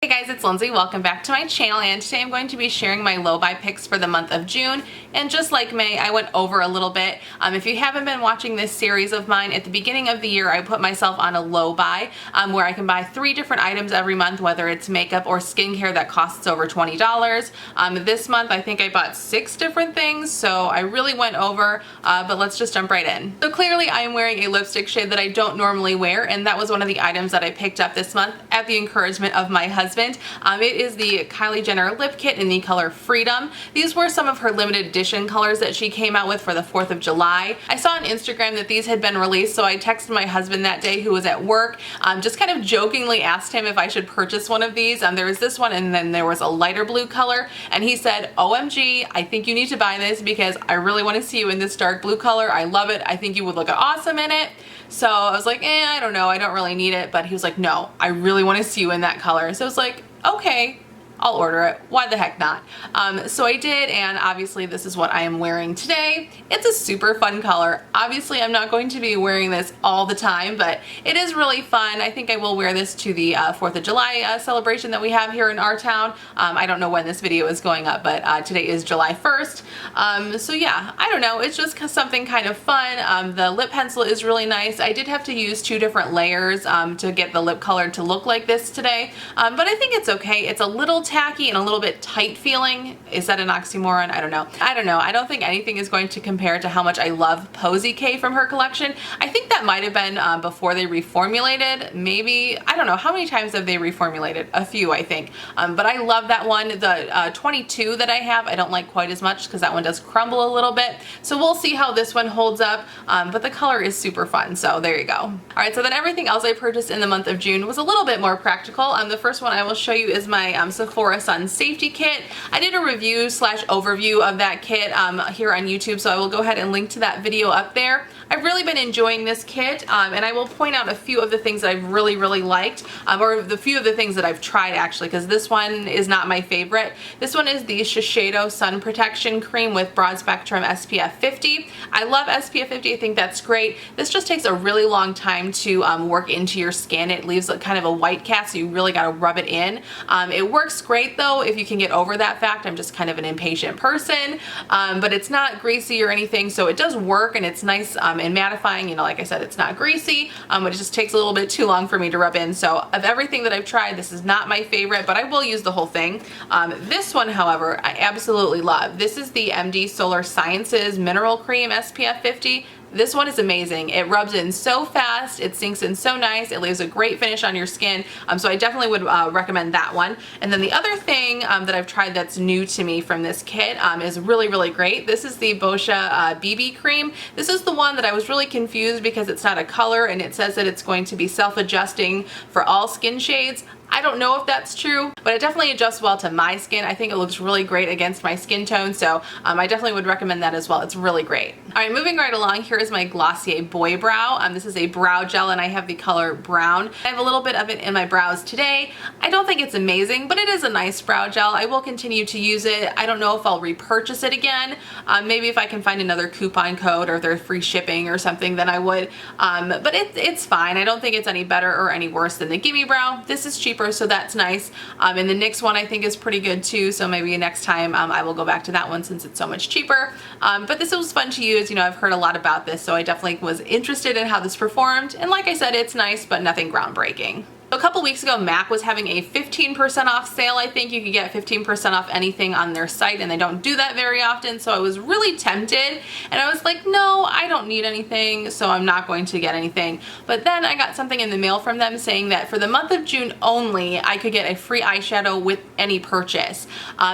Hey guys, it's Lindsay. Welcome back to my channel, and today I'm going to be sharing my low buy picks for the month of June. And just like May, I went over a little bit. If you haven't been watching this series of mine, at the beginning of the year I put myself on a low buy where I can buy 3 different items every month, whether it's makeup or skincare that costs over $20. This month I think I bought 6 different things, so I really went over, but let's just jump right in. So clearly I am wearing a lipstick shade that I don't normally wear, and that was one of the items that I picked up this month at the encouragement of my husband. It is the Kylie Jenner Lip Kit in the color Freedom. These were some of her limited edition colors that she came out with for the 4th of July. I saw on Instagram that these had been released, so I texted my husband that day, who was at work, just kind of jokingly asked him if I should purchase one of these. There was this one, and then there was a lighter blue color, and he said, OMG, I think you need to buy this because I really want to see you in this dark blue color. I love it. I think you would look awesome in it. So I was like, I don't know, I don't really need it. But he was like, no, I really want to see you in that color. So I was like, okay, I'll order it. Why the heck not? So I did, and obviously this is what I am wearing today. It's a super fun color. Obviously I'm not going to be wearing this all the time, but it is really fun. I think I will wear this to the 4th of July celebration that we have here in our town. I don't know when this video is going up, but today is July 1st. So yeah, I don't know. It's just something kind of fun. The lip pencil is really nice. I did have to use 2 different layers to get the lip color to look like this today, but I think it's okay. It's a little tacky and a little bit tight feeling. Is that an oxymoron? I don't know. I don't think anything is going to compare to how much I love Posy K from her collection. I think that might have been before they reformulated. Maybe, I don't know. How many times have they reformulated? A few, I think. But I love that one. The 22 that I have, I don't like quite as much because that one does crumble a little bit. So we'll see how this one holds up. But the color is super fun. So there you go. All right, so then everything else I purchased in the month of June was a little bit more practical. The first one I will show you is my Sephora Sun Safety Kit. I did a review / overview of that kit here on YouTube, so I will go ahead and link to that video up there. I've really been enjoying this kit, and I will point out a few of the things that I've really liked, or the few of the things that I've tried actually, because this one is not my favorite. This one is the Shiseido Sun Protection Cream with Broad Spectrum SPF 50. I love SPF 50, I think that's great. This just takes a really long time to work into your skin. It leaves kind of a white cast, so you really got to rub it in. It works great though if you can get over that fact. I'm just kind of an impatient person, but it's not greasy or anything, so it does work, and it's nice and mattifying. You know, like I said, it's not greasy, but it just takes a little bit too long for me to rub in. So of everything that I've tried, this is not my favorite, but I will use the whole thing. This one, however, I absolutely love. This is the MD Solar Sciences Mineral Cream SPF 50. This one is amazing. It rubs in so fast, it sinks in so nice, it leaves a great finish on your skin, so I definitely would recommend that one. And then the other thing that I've tried that's new to me from this kit is really great. This is the Boscia BB Cream. This is the one that I was really confused because it's not a color, and it says that it's going to be self-adjusting for all skin shades. I don't know if that's true, but it definitely adjusts well to my skin. I think it looks really great against my skin tone, so I definitely would recommend that as well. It's really great. All right, moving right along, here is my Glossier Boy Brow. This is a brow gel, and I have the color brown. I have a little bit of it in my brows today. I don't think it's amazing, but it is a nice brow gel. I will continue to use it. I don't know if I'll repurchase it again. Maybe if I can find another coupon code or if there's free shipping or something, then I would. But it's fine. I don't think it's any better or any worse than the Gimme Brow. This is cheaper, so that's nice. And the NYX one I think is pretty good too, so maybe next time I will go back to that one since it's so much cheaper. But this was fun to use. You know, I've heard a lot about this, so I definitely was interested in how this performed. And like I said, it's nice, but nothing groundbreaking. A couple weeks ago, MAC was having a 15% off sale. I think you could get 15% off anything on their site, and they don't do that very often, so I was really tempted, and I was like, no, I don't need anything, so I'm not going to get anything. But then I got something in the mail from them saying that for the month of June only, I could get a free eyeshadow with any purchase,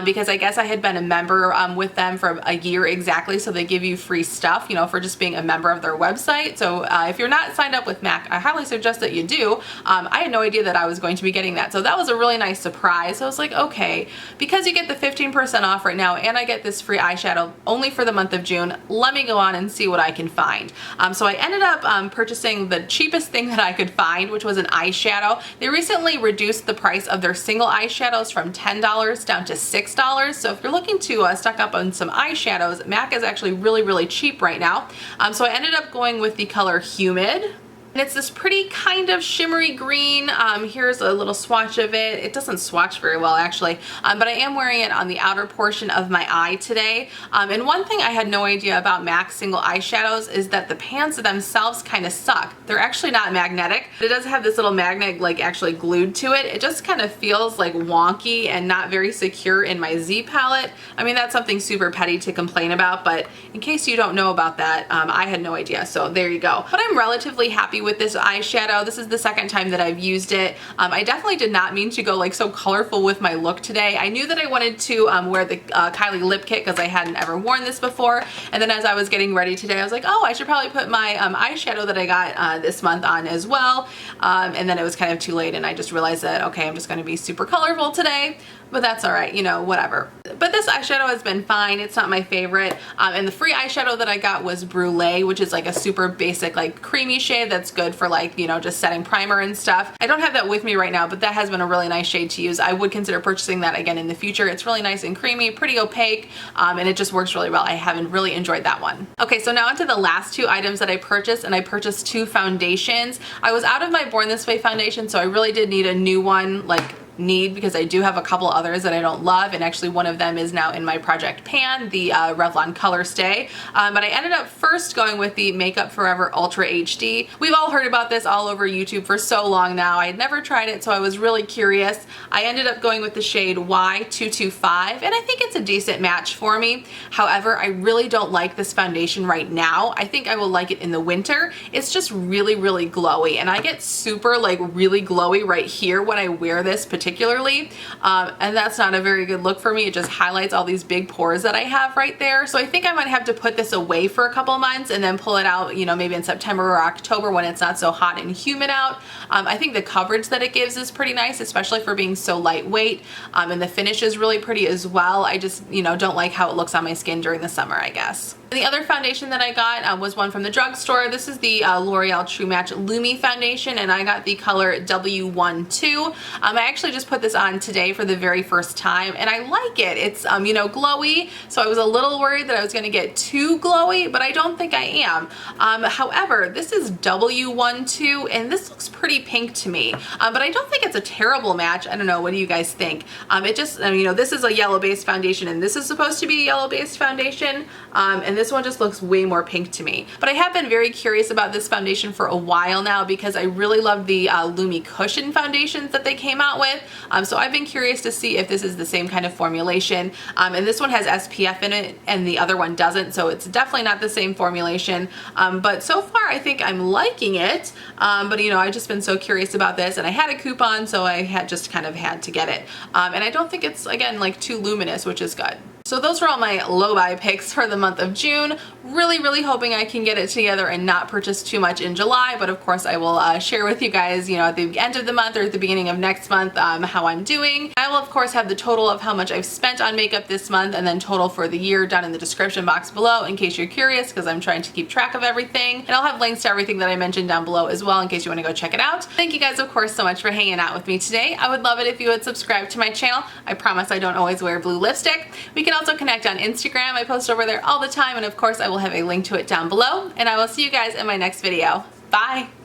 because I guess I had been a member with them for a year exactly, so they give you free stuff, you know, for just being a member of their website. So if you're not signed up with MAC, I highly suggest that you do. I had no idea that I was going to be getting that, so that was a really nice surprise. So I was like, okay, because you get the 15% off right now and I get this free eyeshadow only for the month of June, let me go on and see what I can find. So I ended up purchasing the cheapest thing that I could find, which was an eyeshadow. They recently reduced the price of their single eyeshadows from $10 down to $6, so if you're looking to stock up on some eyeshadows, MAC is actually really cheap right now. So I ended up going with the color Humid. And it's this pretty kind of shimmery green. Here's a little swatch of it. It doesn't swatch very well actually, but I am wearing it on the outer portion of my eye today. And one thing I had no idea about MAC single eyeshadows is that the pans themselves kind of suck. They're actually not magnetic. It does have this little magnet like actually glued to it. It just kind of feels like wonky and not very secure in my Z palette. I mean, that's something super petty to complain about, but in case you don't know about that, I had no idea, so there you go. But I'm relatively happy with this eyeshadow. This is the second time that I've used it. I definitely did not mean to go like so colorful with my look today. I knew that I wanted to wear the Kylie Lip Kit because I hadn't ever worn this before, and then as I was getting ready today, I was like, oh, I should probably put my eyeshadow that I got this month on as well, and then it was kind of too late and I just realized that, okay, I'm just going to be super colorful today. But that's all right, you know, whatever. But this eyeshadow has been fine. It's not my favorite. And the free eyeshadow that I got was Brulee, which is like a super basic, like creamy shade that's good for like, you know, just setting primer and stuff. I don't have that with me right now, but that has been a really nice shade to use. I would consider purchasing that again in the future. It's really nice and creamy, pretty opaque, and it just works really well. I haven't really enjoyed that one. Okay, so now onto the last two items that I purchased, and I purchased two foundations. I was out of my Born This Way foundation, so I really did need a new one, like because I do have a couple others that I don't love, and actually one of them is now in my project pan, the Revlon Color Stay. But I ended up first going with the Makeup Forever Ultra HD. We've all heard about this all over YouTube for so long now. I had never tried it, so I was really curious. I ended up going with the shade Y225, and I think it's a decent match for me. However, I really don't like this foundation right now. I think I will like it in the winter. It's just really, really glowy, and I get super like really glowy right here when I wear this particularly, and that's not a very good look for me. It just highlights all these big pores that I have right there. So I think I might have to put this away for a couple months and then pull it out, you know, maybe in September or October when it's not so hot and humid out. I think the coverage that it gives is pretty nice, especially for being so lightweight, and the finish is really pretty as well. I just, you know, don't like how it looks on my skin during the summer, I guess. The other foundation that I got was one from the drugstore. This is the L'Oreal True Match Lumi foundation, and I got the color W12. I actually just put this on today for the very first time, and I like it. It's, you know, glowy, so I was a little worried that I was going to get too glowy, but I don't think I am. However, this is W12, and this looks pretty pink to me, but I don't think it's a terrible match. I don't know, what do you guys think? It just, you know, this is a yellow-based foundation, and this is supposed to be a yellow-based foundation, and this one just looks way more pink to me. But I have been very curious about this foundation for a while now because I really love the Lumi Cushion foundations that they came out with. So I've been curious to see if this is the same kind of formulation. And this one has SPF in it and the other one doesn't, so it's definitely not the same formulation. But so far I think I'm liking it. But you know, I've just been so curious about this, and I had a coupon, so I had just kind of had to get it. And I don't think it's, again, like too luminous, which is good. So those were all my low buy picks for the month of June. Really, really hoping I can get it together and not purchase too much in July, but of course I will share with you guys, you know, at the end of the month or at the beginning of next month how I'm doing. I will of course have the total of how much I've spent on makeup this month and then total for the year down in the description box below in case you're curious, because I'm trying to keep track of everything. And I'll have links to everything that I mentioned down below as well in case you want to go check it out. Thank you guys of course so much for hanging out with me today. I would love it if you would subscribe to my channel. I promise I don't always wear blue lipstick. We can also connect on Instagram. I post over there all the time, and of course I will have a link to it down below, and I will see you guys in my next video. Bye!